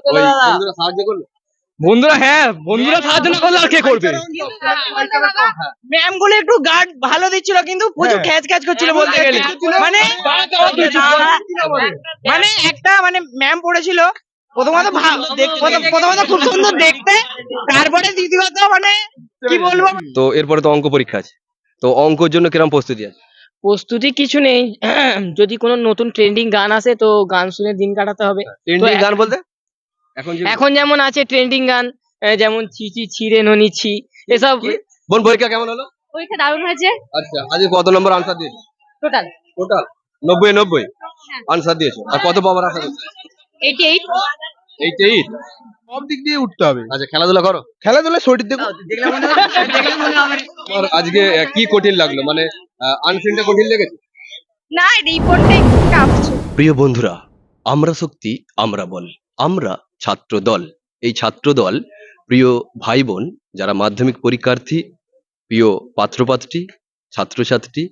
ওই বন্ধুরা সাহায্য করলো। বন্ধুরা, হ্যাঁ বন্ধুরা সাহায্য না করলে আর কে করবে? ম্যাম গুলো একটু গার্ড ভালো দিচ্ছিল, কিন্তু প্রচুর খ্যাচ খ্যাচ করছিল বলতে গেলে। মানে মানে একটা মানে ম্যাম পড়েছিল প্রথমত প্রথমত খুব সুন্দর দেখতে, তারপরে দ্বিতীয়ত মানে কি বলবো। তো এরপরে তো অঙ্ক পরীক্ষা আছে, তো অঙ্কের জন্য কিরকম প্রস্তুতি আছে? প্রস্তুতি কিছু নেই। যদি কোনো নতুন ট্রেন্ডিং গান আসে তো গান শুনে দিন কাটাতে হবে। ট্রেন্ডিং গান বলতে এখন যেমন আছে ট্রেন্ডিং গান, যেমন ছি ছি ছিরে ননি ছি, এসব। বোন পরীক্ষা কেমন হলো? পরীক্ষা দারুণ হয়েছে। আচ্ছা, আজকে কত নম্বর আনসার দিয়েছো? টোটাল টোটাল 90 আনসার দিয়েছো। আর কত পাওয়ার আশা করছো? 88। 88? সব দিক দিয়ে উঠতে হবে। আচ্ছা, খেলাধুলা করো? খেলাধুলা শরীর দেখো। তোমার আজকে কি কঠিন লাগলো, মানে আনসিনটা কঠিন লেগেছে? না, রিপোর্টটা একটু টাফ ছিল। প্রিয় বন্ধুরা, আমরা শক্তি, আমরা বল, আমরা ছাত্র দল। এই ছাত্র দল, প্রিয় ভাই বোন যারা মাধ্যমিক পরীক্ষার্থী, প্রিয় পাত্রপাত্রী, ছাত্রছাত্রী,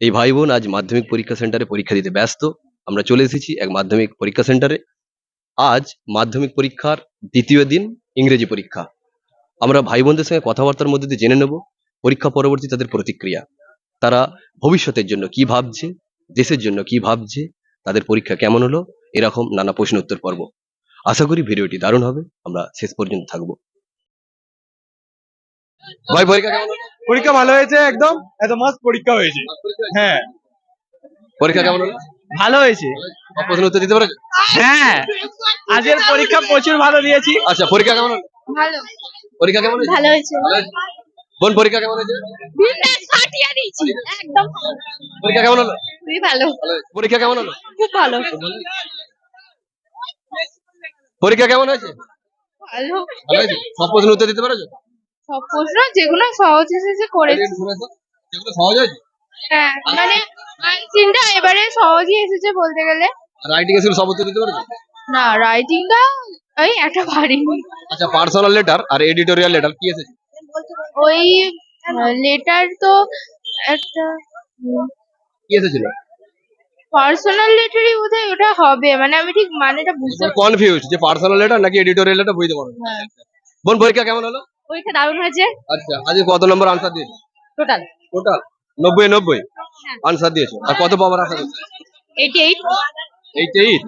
এই ভাই বোন আজ মাধ্যমিক পরীক্ষা সেন্টারে পরীক্ষা দিতে ব্যস্ত। আমরা চলে এসেছি এক মাধ্যমিক পরীক্ষা সেন্টারে। আজ মাধ্যমিক পরীক্ষার দ্বিতীয় দিন, ইংরেজি পরীক্ষা। আমরা ভাই বোনদের সঙ্গে কথাবার্তার মধ্যে দিয়ে জেনে নেব পরীক্ষা পরবর্তী তাদের প্রতিক্রিয়া। তারা ভবিষ্যতের জন্য কি ভাবছে, দেশের জন্য কি ভাবছে, তাদের পরীক্ষা কেমন হলো, এরকম নানা প্রশ্ন উত্তর পর্ব। আশা করি ভিডিওটি দারুণ হবে, আমরা শেষ পর্যন্ত থাকবো। ভাই পরীক্ষা কেমন হলো? পরীক্ষা ভালো হয়েছে, একদম এত মাস পরীক্ষা হয়েছে। হ্যাঁ, পরীক্ষা কেমন হলো? ভালো হয়েছে। সব প্রশ্ন উত্তর দিতে পেরেছো? হ্যাঁ, আজকের পরীক্ষা প্রচুর ভালো দিয়েছি। আচ্ছা, পরীক্ষা কেমন হলো? ভালো পরীক্ষা কেমন হয়েছে? ভালো হয়েছে। ভালো হয়েছে? বোন পরীক্ষা কেমন হয়েছে? বিন্দাস ফাটিয়ে দিয়েছি একদম। পরীক্ষা কেমন হলো? খুবই ভালো। ভালো হয়েছে। পরীক্ষা কেমন হলো? খুব ভালো। পরীক্ষা কেমন হয়েছে? ভালো। ভালো হয়েছে। সব প্রশ্ন উত্তর দিতে পেরেছো? সব প্রশ্ন যেগুলো সহজ এসেছে করেছি। শুনেছো? যেগুলো সহজ হয়েছে? হ্যাঁ, মানে আনসিনটা এবারে সহজই এসেছে বলতে গেলে। রাইটিং এ সব উত্তর দিতে পেরেছো? না, রাইটিংটা ওই একটা পারিনি। আচ্ছা, পার্সোনাল লেটার আর এডিটোরিয়াল লেটার কি এসেছে? ওই লেটার তো একটা কি এসেছিল? পার্সোনাল লেটারই বোধহয় ওটা হবে, মানে আমি ঠিক মানেটা বুঝতে কনফিউজ যে পার্সোনাল লেটার নাকি এডিটোরিয়াল লেটার বুঝতে পারো না। হ্যাঁ। বোন পরীক্ষা কেমন হলো? পরীক্ষা দারুণ হয়েছে। আচ্ছা, আজকে কত নম্বর আনসার দিয়েছো? টোটাল টোটাল 90 হ্যাঁ। আনসার দিয়েছো। আর কত পাওয়ার আশা করছো? 88। 88?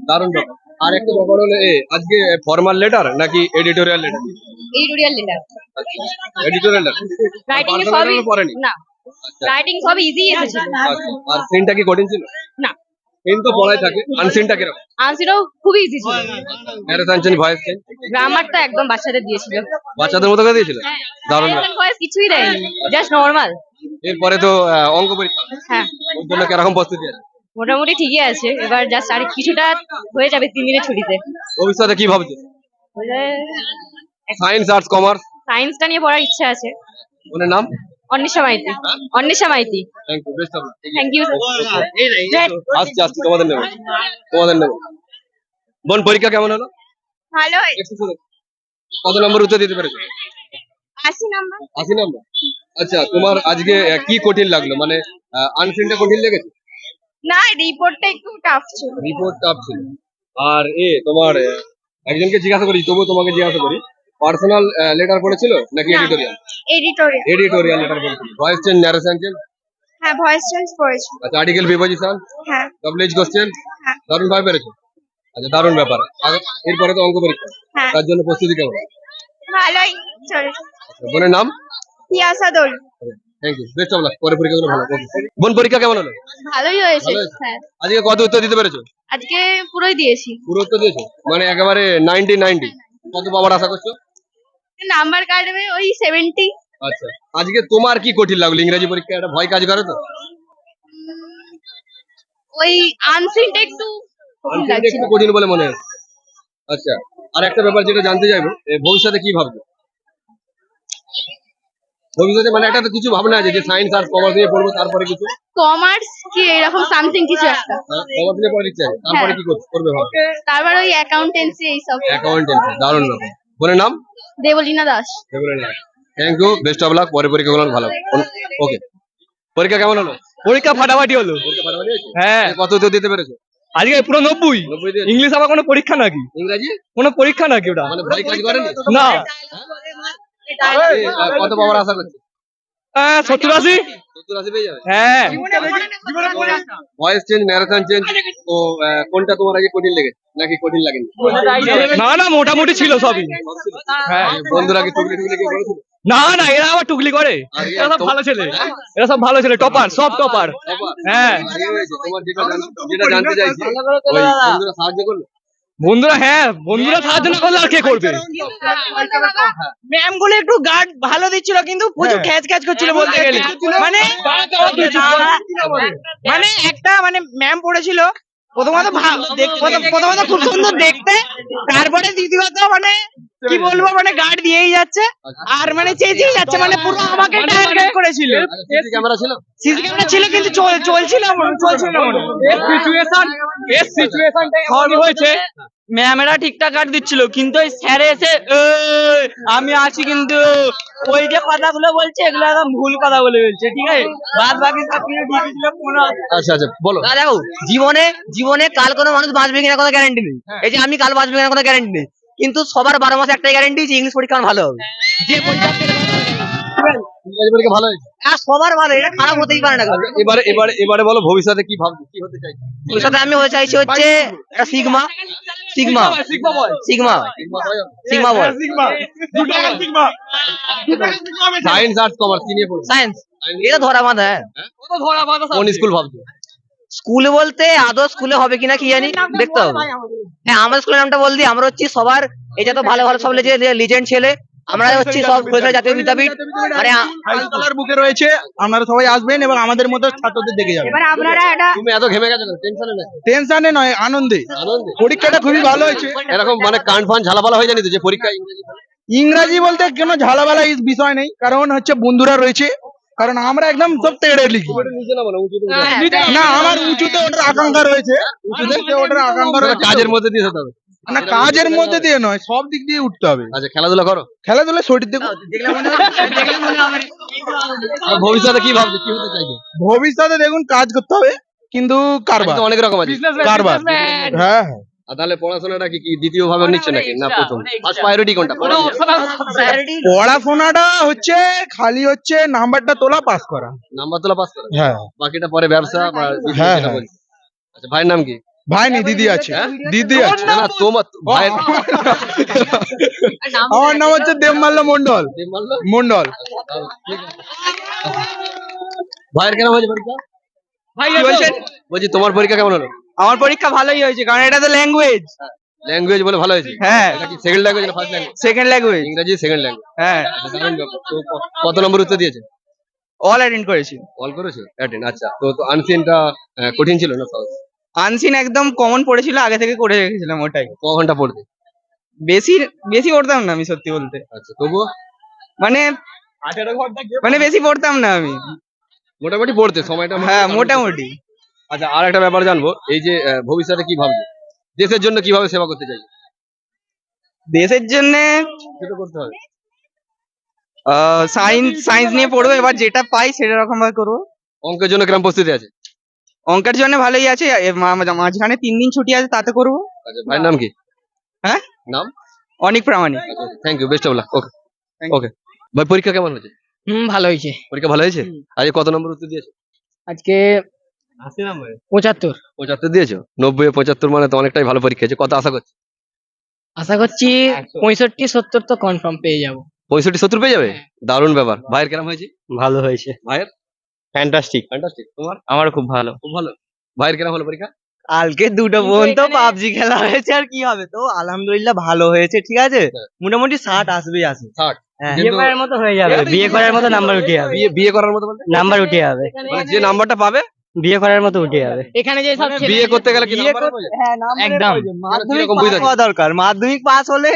দারুণ ব্যাপার। আর একটা ব্যাপার হলো আজকে ফর্মাল লেটার নাকি editorial letter? Editorial letter. Editorial letter. Writing এ সবই পড়েনি? না, রাইটিং সব ইজি এসেছে। আচ্ছা, আর সিনটা কি কঠিন ছিল? না, সিন তো পড়াই থাকে, আনসিনটা কিরকম? আনসারও খুবই ইজি ছিল। ন্যারেশন চেঞ্জ, ভয়েস চেঞ্জ, গ্রামারটা একদম বাচ্চাদের দিয়েছিল। বাচ্চাদের মতো করে দিয়েছিল? দারুণ ব্যাপার। ভয়েস কিছুই দেয়নি, জাস্ট নরমাল। এরপরে তো অঙ্ক পরীক্ষা, হ্যাঁ, ওর জন্য কিরকম প্রস্তুতি আছে? মোটামুটি ঠিকই আছে। এবার জাস্ট আর কিছুটা হয়ে যাবে 3 দিনের ছুটিতে। ভবিষ্যতে কি ভাবছো? Science, arts, commerce? সায়েন্সটা নিয়ে পড়ার ইচ্ছা আছে। ওনার নাম? Anwesha Maiti. Anwesha Maiti. Thank you, best of luck. Thank you. আসছি, তোমাদের নেব, তোমাদের নেব। বোন পরীক্ষা কেমন হলো? ভালো। একটু শুনে কত নম্বর উত্তর দিতে পেরেছো? 80 নাম্বার। 80 নম্বর। আচ্ছা, তোমার আজকে কি কঠিন লাগলো, মানে আনসিনটা কঠিন লেগেছে? না, রিপোর্টটা একটু টাফ ছিল। রিপোর্ট টাফ ছিল। আর তোমার একজনকে জিজ্ঞাসা করি, তবু তোমাকে জিজ্ঞাসা করি, পার্সোনাল লেটার পড়েছিল নাকি এডিটোরিয়াল? এডিটোরিয়াল। এডিটোরিয়াল লেটার পড়েছিল। Voice change, narration change? হ্যাঁ, ভয়েস চেঞ্জ করেছি। আচ্ছা, আর্টিকেল, প্রিপোজিশন, হ্যাঁ। Double edge question? হ্যাঁ। দারুণ ভাবে পেরেছো। আচ্ছা, দারুণ ব্যাপার। এরপরে তো অঙ্ক পরীক্ষা, হ্যাঁ। তার জন্য প্রস্তুতি কেমন? ভালোই চলেছে। আচ্ছা, বোনের নাম? Piyasa Dol. Thank you, best of luck. পরে পরীক্ষাগুলো ভালো। বোন পরীক্ষা কেমন হলো? ভালোই হয়েছে। ভালো হয়েছে। হ্যাঁ, আজকে কত উত্তর দিতে পেরেছো? আজকে পুরোই দিয়েছি। পুরো উত্তর দিয়েছো, মানে একেবারে 90? কত পাওয়ার আশা করছো? নাম্বার কাটবে ওই 70। আচ্ছা, আজকে তোমার কি কঠিন লাগলো? ইংরেজি পরীক্ষা একটা ভয় কাজ করে তো? ওই আনসিনটা একটু কঠিন আনসিনটা লাগছিল। একটু কঠিন বলে মনে হয়। আচ্ছা, আর একটা ব্যাপার যেটা জানতে চাইবো, ভবিষ্যতে কি ভাবছো? ভবিষ্যতে মানে একটা তো কিছু ভাবনা আছে যে সায়েন্স আর কমার্স নিয়ে পড়বো, তারপরে কিছু? কমার্স কি এরকম সামথিং কিছু একটা। কমার্স নিয়ে পড়ার ইচ্ছা আছে, তারপরে হ্যাঁ। কি করবে ভাবছো? তারপর ওই অ্যাকাউন্টেন্সি এইসব। অ্যাকাউন্টেন্সি, দারুণ ব্যাপার। বোনের নাম? Debleena Das. Thank you, best of luck. পরে পরীক্ষাগুলো ভালো। ওকে, পরীক্ষা কেমন হলো? পরীক্ষা ফাটাফাটি হলো। পরীক্ষা ভালোভাবে হয়েছে? হ্যাঁ। কত উত্তর দিতে পেরেছো? আজকে পুরো 90। 90 দিয়েছে। ইংলিশ আবার কোনো পরীক্ষা নাকি? ইংরাজি কোনো পরীক্ষা নাকি ওটা? মানে ভাই কাজ করেন না। কত পাওয়ার আশা করছে? 70-80। 70-80 পেয়ে যাবে। হ্যাঁ। ভয়েস চেঞ্জ, ম্যারাথন চেঞ্জ, তো কোনটা তোমার আগে কঠিন লেগেছে নাকি কঠিন লাগেনি? না না, মোটামুটি ছিল সবই। হ্যাঁ। বন্ধুরা কি টুকলি টুকলি কি করেছিল? না না, এরা আবার টুকলি করে। আর এরা সব ভালো ছেলে। এরা সব ভালো ছেলে, টপার, সব টপার। হ্যাঁ। তোমার যেটা জানতে চাইছি, ওই বন্ধুরা সাহায্য করলো? বন্ধুরা, হ্যাঁ, বন্ধুরা সাহায্য না করলে আর কে করবে? ম্যাম গুলো একটু গার্ড ভালো দিচ্ছিল কিন্তু প্রচুর হ্যাঁ। খ্যাচ খ্যাচ করছিল বলতে গেলে। মানে মানে একটা মানে ম্যাম পড়েছিল প্রথমত প্রথমত খুব সুন্দর দেখতে, তারপরে দ্বিতীয়ত মানে কি বলবো মানে গার্ড দিয়েই যাচ্ছে আর মানে চেঁচিয়ে যাচ্ছে, মানে পুরো আমাকে টার্গেট করেছিল। সিসি ক্যামেরা ছিল? সিসি ক্যামেরা ছিল কিন্তু চলছিল না মনে সবই হয়েছে। ম্যামেরা ঠিকঠাক গার্ড দিচ্ছিল কিন্তু ওই স্যারে এসে আমি আছি কিন্তু ওই যে কথাগুলো বলছে এগুলো একদম ভুল কথা বলে বলছে, ঠিক আছে? বাদ বাকি সব কিছু ঠিক ছিল কোনো। আচ্ছা আচ্ছা, বলো। না দেখো, জীবনে জীবনে কাল কোনো মানুষ বাঁচবে কিনা কোনো গ্যারান্টি নেই। এই যে আমি কাল বাঁচবে কিনা কোনো গ্যারান্টি নেই, কিন্তু সবার 12 মাসে একটাই গ্যারান্টি যে ইংলিশ পরীক্ষা আমার ভালো হবে। যে পরীক্ষা ইংরেজি পরীক্ষা ভালো হয়েছে? সবার ভালো, এটা খারাপ হতেই পারে না। এবারে বলো, ভবিষ্যতে কি ভাবছো, কি হতে চাইছো? ভবিষ্যতে আমি হতে চাইছি হচ্ছে একটা সিগমা সিগমা সিগমা সিগমা বল সায়েন্স, আর্টস, কমার্স কি নিয়ে পড়ছো? সায়েন্স। এটা ধরা বাঁধা। হ্যাঁ, কোন স্কুল ভাবছো? স্কুলে বলতে আদৌ স্কুলে হবে কিনা কি জানি, দেখতে হবে। হ্যাঁ, আমাদের স্কুলের নামটা বল দিই, আমরা হচ্ছি সবার এটা তো ভালো ভালো সব লিজেন্ড ছেলে, আমরা হচ্ছি সব কৈশোর জাতীয় বিদ্যাপীঠ। মানে হাইস্কুলের বুকে রয়েছে, আপনারা সবাই আসবেন এবং আমাদের মতো ছাত্রদের দেখে যাবেন। এবার আপনারা এটা তুমি এত ঘেমে গেছো কেন? টেনশনে না? টেনশনে নয়, আনন্দে। আনন্দে? পরীক্ষাটা খুবই ভালো হয়েছে। এরকম মানে কান ফান ঝালাপালা হয়ে জানি তো যে পরীক্ষা ইংরেজি? ইংরাজি বলতে কোনো ঝালাবালা বিষয় নেই, কারণ হচ্ছে বন্ধুরা রয়েছে, কারণ আমরা একদম সব তেড়ে লিখি। নিচে না বলো, উঁচুতে না, আমার উঁচুতে ওটার আকাঙ্ক্ষা রয়েছে, উঁচুতে ওটার আকাঙ্ক্ষা রয়েছে। কাজের মধ্যে দিয়ে যেতে হবে। না, কাজের মধ্যে দিয়ে নয়, সব দিক দিয়ে উঠতে হবে। আচ্ছা, খেলাধুলা করো? খেলাধুলা শরীর দেখো। আর ভবিষ্যতে কি ভাবছো, কি হতে চাইছো? ভবিষ্যতে দেখুন কাজ করতে হবে, কিন্তু কারবার। তো অনেক রকম আছে। কারবার। হ্যাঁ। আর তাহলে পড়াশোনাটা কি দ্বিতীয় ভাবে নিচ্ছে নাকি না প্রথম? ফার্স্ট প্রায়োরিটি কোনটা? পড়াশোনাটা হচ্ছে খালি হচ্ছে নাম্বারটা তোলা, পাস করা। নাম্বার তোলা, পাস করা। হ্যাঁ বাকিটা পরে ব্যবসা বা business হ্যাঁ, যেটা হ্যাঁ। বলছি। আচ্ছা, ভাইয়ের নাম কি? ভাই নেই, দিদি আছে। দিদি আছে। না না, তোমার ভাইয়ের আমার নাম হচ্ছে দেবমাল্য মন্ডল। মানলো? মন্ডল। ভাইয়ের কেমন হয়েছে পরীক্ষা? কি বলছেন? বলছি তোমার পরীক্ষা কেমন হলো? আমার পরীক্ষা ভালোই হয়েছে কারণ এটা তো ল্যাঙ্গুয়েজ। ল্যাঙ্গুয়েজ বলে ভালো হয়েছে? হ্যাঁ, এটা কি সেকেন্ড ল্যাঙ্গুয়েজ না ফার্স্ট ল্যাঙ্গুয়েজ? Second language. ইংরেজি সেকেন্ড ল্যাঙ্গুয়েজ। হ্যাঁ, দারুণ ব্যাপার। তো কত নম্বর উত্তর দিয়েছে? অল অ্যাটেন্ড করেছি। কল করেছো? অ্যাটেন্ড। আচ্ছা, তো আনসিনটা কঠিন ছিল না সহজ? আনসিন একদম কমন পড়েছিল, আগে থেকে করে রেখেছিলাম ওটাই। ক ঘন্টা পড়তে? বেশি বেশি পড়তাম না আমি, সত্যি বলতে। আচ্ছা, তবুও মানে মানে বেশি পড়তাম না আমি। মোটামুটি পড়তে সময়টা? হ্যাঁ, মোটামুটি। আচ্ছা, আর একটা ব্যাপার জানবো, এই যে ভবিষ্যতে কি ভাবছো, দেশের জন্য কিভাবে সেবা করতে চাই? দেশের জন্য সেটা করতে হবে। সায়েন্স নিয়ে পড়বো, এবার যেটা পাই সেটা রকম ভাবে করবো। অঙ্কের জন্য কিরম প্রস্তুতি আছে? অঙ্কের জন্য ভালোই আছে, মাঝখানে 3 দিন ছুটি আছে, তাতে করবো। আচ্ছা, ভাইয়ের নাম কি? হ্যাঁ, নাম? অনেক Pramanik. Thank you, best of luck. Okay Thank you. Okay. ভাই, পরীক্ষা কেমন হয়েছে? ভালো হয়েছে। পরীক্ষা ভালো হয়েছে? আজ কত নম্বর উত্তর দিয়েছো? আজকে 75 75। দিয়েছো? 90 75 মানে তো অনেকটাই ভালো পরীক্ষা হয়েছে। কত আশা করছো? আশা করছি 65 70 তো কনফার্ম পেয়ে যাবো। 65 70 পেয়ে যাবে? দারুণ ব্যাপার। ভাইয়ের কেমন হয়েছে? ভালো হয়েছে। ভাইয়ের ফ্যান্টাস্টিক। ফ্যান্টাস্টিক। তোমার? আমার খুব ভালো। খুব ভালো। ভাইয়ের কেমন হলো পরীক্ষা? কালকে দুটো বোন তো পাবজি খেলা হয়েছে, আর কি হবে, তো আলহামদুলিল্লাহ ভালো হয়েছে, ঠিক আছে। হ্যাঁ। মোটামুটি 60 আসবেই আছে। 60। হ্যাঁ। কিন্তু মতো হয়ে যাবে, বিয়ে করার মতো নাম্বার উঠে যাবে। বিয়ে করার মতো বলতে নাম্বার উঠে যাবে, মানে যে নাম্বারটা পাবে বিয়ে করার মতো উঠে যাবে। এখানে যে সব বিয়ে করতে গেলে কি নাম্বার হবে? হ্যাঁ, নাম্বারের একদম। প্রয়োজন। মাধ্যমিক কিরকম পাস বুঝতে হওয়া দরকার, মাধ্যমিক পাস হলে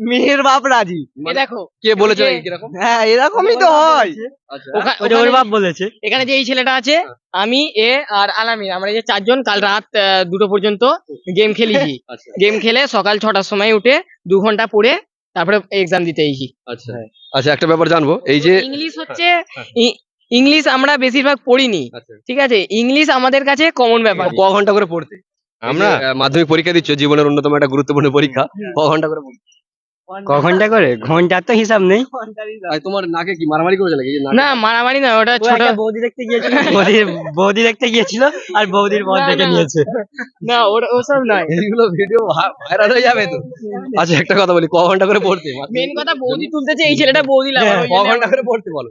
মেয়ের বাপ রাজি। দেখো কে বলেছে এই যে- কিরকম? হ্যাঁ, এরকমই তো হয়। আচ্ছা, ওর বাপ বলেছে। এখানে যে এই ছেলেটা আছে, আমি আর আলামিন, আমরা এই যে 4 জন কাল রাত 2টো পর্যন্ত গেম খেলেছি। আচ্ছা গেম খেলে সকাল 6টার সময় উঠে 2 ঘন্টা পড়ে তারপরে এক্সাম দিতে এসেছি। আচ্ছা আচ্ছা, একটা ব্যাপার জানবো, এই যে ইংলিশ হচ্ছে ইংলিশ আমরা বেশিরভাগ পড়িনি, আচ্ছা, ঠিক আছে। ইংলিশ আমাদের কাছে কমন ব্যাপার। ক ঘন্টা করে পড়তে? আমরা মাধ্যমিক পরীক্ষা দিচ্ছ, জীবনের অন্যতম একটা গুরুত্বপূর্ণ পরীক্ষা, ক ঘন্টা করে পড়ছো? ক ঘন্টা করে? ঘন্টার তো হিসাব নেই। আর তোমার নাকে কি মারামারি করেছে নাকি? এই যে নাকে- না মারামারি না, ওটা ছোট। বৌদি দেখতে গিয়েছিল, বৌদি দেখতে গিয়েছিল আর বৌদির পর না, দেখে না। নিয়েছে। না ওসব নয়। এইগুলো ভিডিও ভাইরাল হয়ে যাবে তো। আচ্ছা একটা কথা বলি, ক ঘন্টা করে পড়তে? মেন কথা বৌদি তুলতেছে, এই ছেলেটা বৌদি লাগানো। হ্যাঁ, ক ঘন্টা করে পড়তে বলো?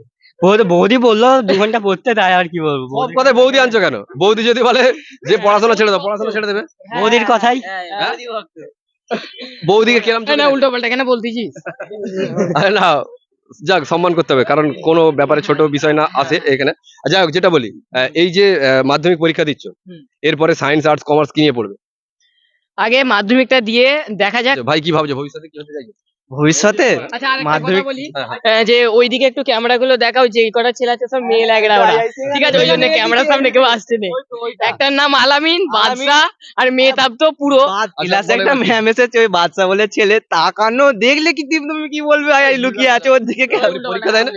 বৌদি বললো 2 ঘন্টা পড়তে, তাই আর কি বলবো। সব কথায় বৌদি আনছো কেন? বৌদি যদি বলে যে পড়াশোনা ছেড়ে দাও, পড়াশোনা ছেড়ে দেবে? বৌদির কথাই। বৌদিকে কিরম চোখে না দেখো? উল্টো পাল্টা কেন বলতেছিস? আরে না, যাক সম্মান করতে হবে, কারণ কোনো ব্যাপারে ছোট বিষয় না আছে এখানে। যাই হোক, যেটা বলি, এই যে মাধ্যমিক পরীক্ষা দিচ্ছ, হুম। এরপরে সায়েন্স আর্টস কমার্স কি নিয়ে পড়বে? আগে মাধ্যমিকটা দিয়ে দেখা যাক। ভাই কি ভাবছো ভবিষ্যতে কি হতে চাইছো? ভবিষ্যতে আচ্ছা আর একটা কথা মাধ্যমিক- বলি, হ্যাঁ, যে ওইদিকে একটু ক্যামেরা গুলো দেখাও, যে এই কটা ছেলে আছে সব মেয়ে লাগরা ওরা, ঠিক আছে? ওই জন্য ক্যামেরার সামনে কেউ আসছে না। একটার নাম আলামিন, বাদশা, আর মেহতাব তো পুরো। ক্লাসে বলো একটা এবার কি? ম্যাম এসেছে, ওই বাচ্চা বলে ছেলে, তাকানো দেখলে কি তুমি কি বলবে? আয় লুকিয়ে আছে ওর দিকে। পরীক্ষা দেয় না?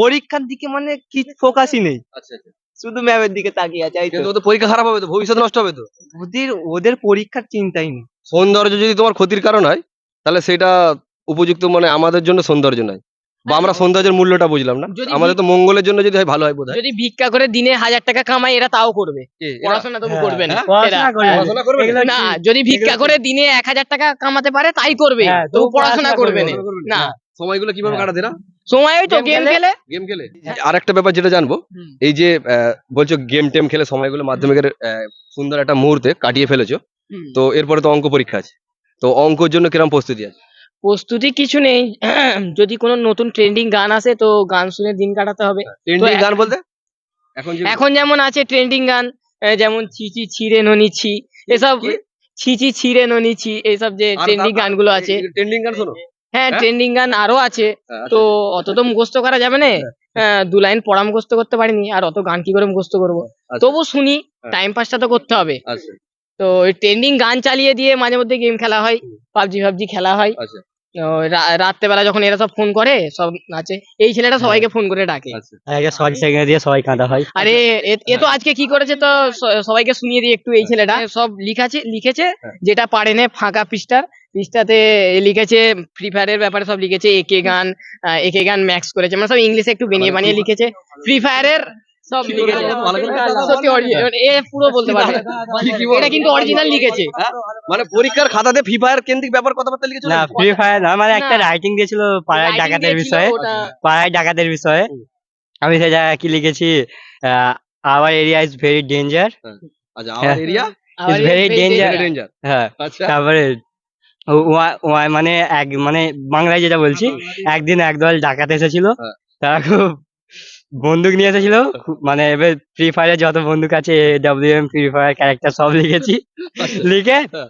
পরীক্ষার দিকে মানে কি ফোকাসই নেই, আচ্ছা আচ্ছা। শুধু ম্যামের দিকে তাকিয়ে আছে। এই তো কিন্তু ওদের পরীক্ষা খারাপ হবে তো, ভবিষ্যৎ নষ্ট হবে তো। ওদের পরীক্ষার চিন্তাই নেই। সৌন্দর্য যদি তোমার ক্ষতির কারণ হয়, তাহলে সেটা উপযুক্ত, মানে আমাদের জন্য সৌন্দর্য নয়, বা আমরা সৌন্দর্যের মূল্যটা বুঝলাম না। যদি আমাদের তো মঙ্গলের জন্য যদি হয়, ভালো হয় বোধ হয়। যদি ভিক্ষা করে দিনে 1000 টাকা কামায়, এরা তাও করবে, পড়াশোনা তবু হ্যাঁ, করবে না। হ্যাঁ, পড়াশোনা এরা- করবে। পড়াশোনা করবে না? এগুলো না, ঠিক। যদি ভিক্ষা করে দিনে 1000 টাকা কামাতে পারে তাই করবে, হ্যাঁ, তবু পড়াশোনা করবে না। পড়াশোনা করবে না, সময়গুলো কিভাবে হ্যাঁ। কাটাতে না? সময় ওই তো Game গেম খেলে। খেলে। গেম খেলে। আর একটা ব্যাপার যেটা জানবো, হুম। এই যে বলছো গেম টেম খেলে সময়গুলো মাধ্যমিকের সুন্দর একটা মুহূর্তে কাটিয়ে ফেলেছো, হুম। তো এরপরে তো অঙ্ক পরীক্ষা আছে, তো অঙ্কর জন্য কিরকম প্রস্তুতি আছে? প্রস্তুতি কিছু নেই। যদি কোনো নতুন ট্রেন্ডিং গান আসে তো গান শুনে দিন কাটাতে হবে। ট্রেন্ডিং এক- গান বলতে এখন এখন যেমন আছে ট্রেন্ডিং গান, যেমন ছিচি ছিঁড়ে ননিছি, এসব কি? ছিচি ছিঁড়ে ননিছি, এইসব যে ট্রেন্ডিং গানগুলো আছে। ট্রেন্ডিং গান শোনো? হ্যাঁ, হ্যাঁ? ট্রেন্ডিং গান আরো আছে। আচ্ছা, তো অত তো মুখস্থ করা যাবে না। 2 লাইন পড়া মুখস্থ করতে পারিনি, আর অত গান কি করে মুখস্থ করবো? আচ্ছা, তবু শুনি, হ্যাঁ। টাইম পাসটা তো করতে হবে। আচ্ছা তো ওই ট্রেন্ডিং গান চালিয়ে দিয়ে মাঝে মধ্যে গেম খেলা হয়, পাবজি খেলা হয়। আচ্ছা তো রাত্রেবেলা যখন এরা সব ফোন করে, সব আছে, এই ছেলেটা সবাইকে ফোন করে ডাকে। আচ্ছা। সরি সেকেন্ড দিয়ে সবাই কাঁদা হয়। আরে এ তো আজকে কি করেছে, তো সবাইকে শুনিয়ে দিই একটু। এই ছেলেটা সব লিখেছে, হ্যাঁ। যেটা পারে না ফাঁকা পৃষ্ঠাতে লিখেছে ফ্রি ফায়ারের ব্যাপারে, সব লিখেছে। একে গান ম্যাক্স করেছে, মানে সব ইংলিশে একটু বানিয়ে লিখেছে ফ্রি ফায়ারের সব কি লিখেছে। বলতো? ভালো করে সত্যি original, এ পুরো বলতে পারবে। কি বলতো? এটা কিন্তু অরিজিনাল লিখেছে। হ্যাঁ? মানে পরীক্ষার খাতাতে ফ্রি ফায়ার কেন্দ্রিক ব্যাপার কথাবার্তা লিখেছো? না, ফ্রি ফায়ার না, মানে একটা না। রাইটিং দিয়েছিল পাড়ায় Writing ডাকাতের দিয়েছিল, বিষয়ে। ওটা পাড়ায় ডাকাতের বিষয়ে আমি সে জায়গায় কি লিখেছি, our area is very danger. আচ্ছা, আমার এরিয়া আবার very এই- danger. ডেঞ্জার। হ্যাঁ, আচ্ছা তারপরে মানে মানে বাংলায় যেটা বলছি, একদিন একদল ডাকাত এসেছিল, হ্যাঁ। তারা খুব বন্দুক নিয়ে এসেছিল, মানে এবার ফ্রি ফায়ারে যত বন্দুক আছে, WM ফ্রি ফায়ার ক্যারেক্টার সব লিখেছি। লিখে হ্যাঁ।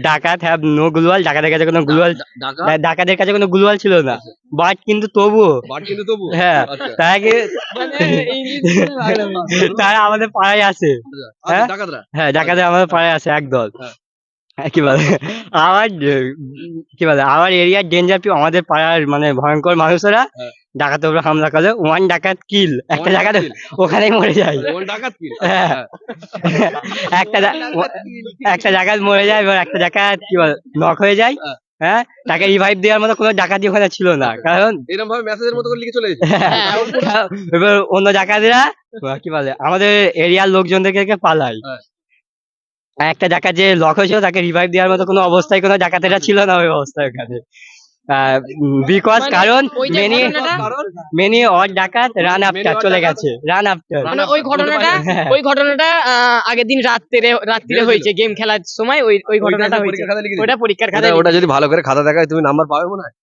ডাকাত হ্যাভ নো গ্লুয়াল, ডাকাতের কাছে কোনো গ্লুয়াল, ঢাকা ডাকাতের কাছে কোনো গ্লুয়াল ছিল না, বাট কিন্তু তবুও বাট কিন্তু তবু হ্যাঁ, আচ্ছা তারা আমাদের পাড়ায় আসে। হ্যাঁ? ডাকাতরা হ্যাঁ, ডাকাতে আমাদের পাড়ায় আছে একদল। হ্যাঁ। কি বলে আমার এরিয়ার ডেঞ্জার, আমাদের পাড়ার মানে ভয়ঙ্কর মানুষেরা হ্যাঁ। ডাকাতের উপরে হামলা করে, ওয়ান ডাকাত কিল, একটা One ডাকাত kill। ওখানেই মরে যায়। ওই ডাকাত কি? হ্যাঁ। একটা ডাকাত মরে যায়, এবার একটা ডাকাত কি বলে নক হয়ে যায়। হ্যাঁ। হ্যাঁ, তাকে রিভাইভ দেওয়ার মতো কোনো ডাকাতি ওখানে ছিল না, কারণ এরকম ভাবে মেসেজের মতো করে লিখে চলে গেছে। এবার অন্য ডাকাতেরা কি বলে আমাদের এরিয়ার লোকজনদেরকে পালায়। হ্যাঁ। একটা ডাকাত যে লক হয়েছিল তাকে রিভাইভ দেওয়ার মতো কোনো অবস্থায় কোনো ডাকাতেরা ছিল না ওই অবস্থায় ওখানে, বিকজ মানে কারণ ওই যে ঘটনাটা- মেনি অর ডাকাত রান আফটার চলে গেছে, রান আফটার। মানে ওই ঘটনাটা আগের দিন রাত্রিরে হয়েছে গেম খেলার সময়, ওই ঘটনাটা হয়েছে। পরীক্ষার খাতায় লিখে ওটা পরীক্ষার খাতায় ওটা যদি ভালো করে খাতা দেখায় তুমি নাম্বার পাবে মনে হয়।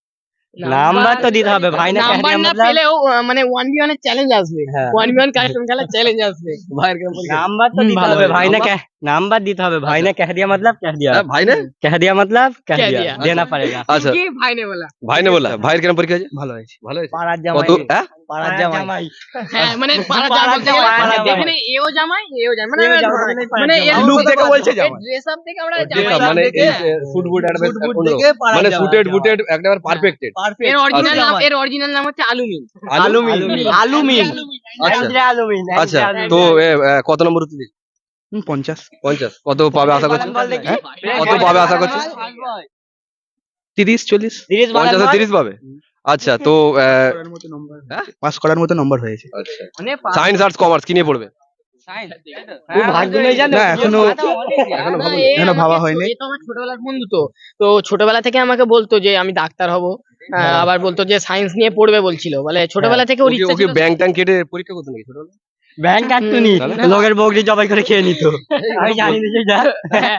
নাম্বার তো দিতে হবে ভাই, না নাম্বার না মতলব পেলেও মানে 1v1 এর চ্যালেঞ্জ আসবে, হ্যাঁ। 1v1 কাস্টম খেলার চ্যালেঞ্জ আসবে। ভাইয়ের কেমন পরীক্ষা? নাম্বার তো দিতে ভালো হবে ভাই, না নাম্বার? নাম্বার দিতে হবে ভাই, না কহ দিয়া মতলব কহ দিয়া, হ্যাঁ, ভাই না कह दिया मतलब कह कह दिया, दिया। देना पड़ेगा। আচ্ছা কি ভাই নে বলা। ভাই না বললা, ভাইয়ের কেমন পরীক্ষা আছে? ভালো হয়েছে, ভালো হয়েছে। পাড়ার কত জামাই, হ্যাঁ? পাড়ার জামাই। হ্যাঁ, মানে পাড়া পাড়ার জামাই বলতে গেলে জামাই। এখানে এও জামাই মানে এও জামাই, মানে এর লুক দেখে বলছে জামাই। ড্রেস আপ থেকে আমরা যেটা জামাই মানে দেখে, ফুট বুট Foot boot দেখে পাড়ার মানে জামাই। সুটেড বুটেড একেবারে পারফেক্টেড। এর অরিজিনাল নাম জামাই। এর অরিজিনাল নাম হচ্ছে আলুমিন। আলুমিন, আলুমিন, আচ্ছা আলুমিন। আচ্ছা তো কত নম্বর উত্তর দিয়েছে? 50 50 কত পাবে আশা করছো? হ্যাঁ? কত পাবে আশা করছো? 30 40 50 30 পাবে? আচ্ছা তো হ্যাঁ? পাস করার মতো নম্বর হয়েছে। আচ্ছা সায়েন্স আর্টস কমার্স কি নিয়ে পড়বে? না এখনো এখনো ভাবা হয়নি। এ তো আমার ছোটবেলার বন্ধু তো তো ছোটবেলা থেকে আমাকে বলতো যে আমি ডাক্তার হব, আবার বলতো যে সায়েন্স নিয়ে পড়বে বলছিল, বলে ছোটবেলা থেকে ওর ওকে ইচ্ছা ওকে ছিল। ব্যাংক ট্যাঙ্ক কেটে পরীক্ষা করতে নাকি ছোটবেলায়? ব্যাংক কাটতুনি লোকের বগরি জবাই করে খেয়ে নিত আমি জানি না সেটা। হ্যাঁ।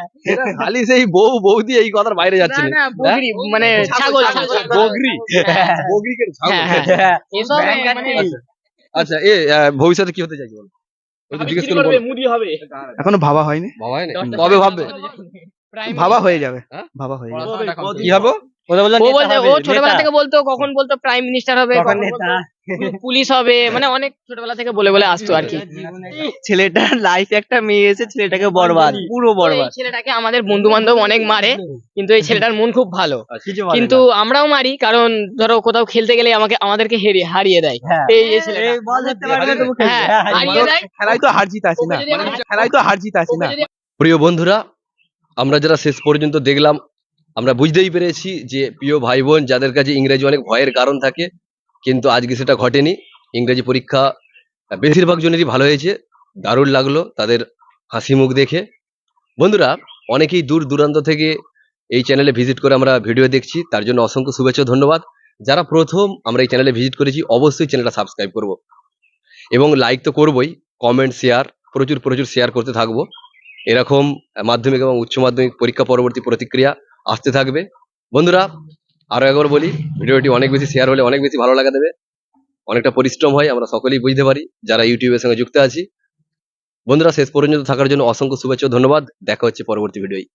খালি সেই বৌদি এই কথার বাইরে যাচ্ছে না না। না বকরি মানে ছাগল ছাগল বগরি হ্যাঁ। বগরি কে ছাগল? হ্যাঁ, হ্যাঁ। এসব ব্যাংক মানে আচ্ছা এ ভবিষ্যতে কি হতে চাইছো বলো? ওই তো জিজ্ঞেস করে বলো। মুদি হবে। এখনো ভাবা হয়নি। ভাবা হয়নি? কবে ভাববে? ভাবা হয়ে যাবে। হ্যাঁ? ভাবা হয়ে যাবে। কি হবে? ওরা বললো ও নেতা বলতে হবে, ও ছোটবেলা নেতা। থেকে বলতো কখন বলতো প্রাইম মিনিস্টার হবে, কখন কখন নেতা। বলতো পুলিশ হবে, মানে অনেক ছোটবেলা থেকে বলে বলে আসতো আর কি। ছেলেটার লাইফে একটা মেয়ে এসে ছেলেটাকে বরবাদ, পুরো তো এই ছেলেটাকে আমাদের বন্ধু বান্ধব অনেক মারে, কিন্তু এই ছেলেটার মন খুব ভালো। কিছু বলে কিন্তু না। আমরাও মারি, কারণ ধরো কোথাও খেলতে গেলে আমাদেরকে হারিয়ে দেয়। হ্যাঁ। এই ছেলেটা এই বল ধরতে পারবে না তবু খেলবে। হ্যাঁ, হ্যাঁ, হারিয়ে দেয়। খেলায় তো হার জিত আছে না। ওকে যদি আমরা- খেলায় তো হার জিত আছে ওকে না। যদি প্রিয় বন্ধুরা আমরা যারা শেষ পর্যন্ত দেখলাম আমরা বুঝতেই পেরেছি যে প্রিয় ভাই বোন যাদের কাছে ইংরেজি অনেক ভয়ের কারণ থাকে, কিন্তু আজকে সেটা ঘটেনি। ইংরেজি পরীক্ষা বেশিরভাগ জনেরই ভালো হয়েছে, দারুণ লাগলো তাদের হাসি মুখ দেখে। বন্ধুরা অনেকেই দূর দূরান্ত থেকে এই চ্যানেলে ভিজিট করে আমরা ভিডিও দেখছি, তার জন্য অসংখ্য শুভেচ্ছা ও ধন্যবাদ। যারা প্রথম আমরা এই চ্যানেলে ভিজিট করেছি অবশ্যই চ্যানেলটা সাবস্ক্রাইব করব এবং লাইক তো করবই, কমেন্ট শেয়ার প্রচুর প্রচুর শেয়ার করতে থাকবো। এরকম মাধ্যমিক এবং উচ্চ মাধ্যমিক পরীক্ষা পরবর্তী প্রতিক্রিয়া আসতে থাকবে। বন্ধুরা আরো একবার বলি, ভিডিওটি অনেক বেশি শেয়ার হলে অনেক বেশি ভালো লাগা দেবে, অনেকটা পরিশ্রম হয় আমরা সকলেই বুঝতে পারি যারা ইউটিউবের সঙ্গে যুক্ত আছি। বন্ধুরা শেষ পর্যন্ত থাকার জন্য অসংখ্য শুভেচ্ছা ও ধন্যবাদ। দেখা হচ্ছে পরবর্তী ভিডিওয়।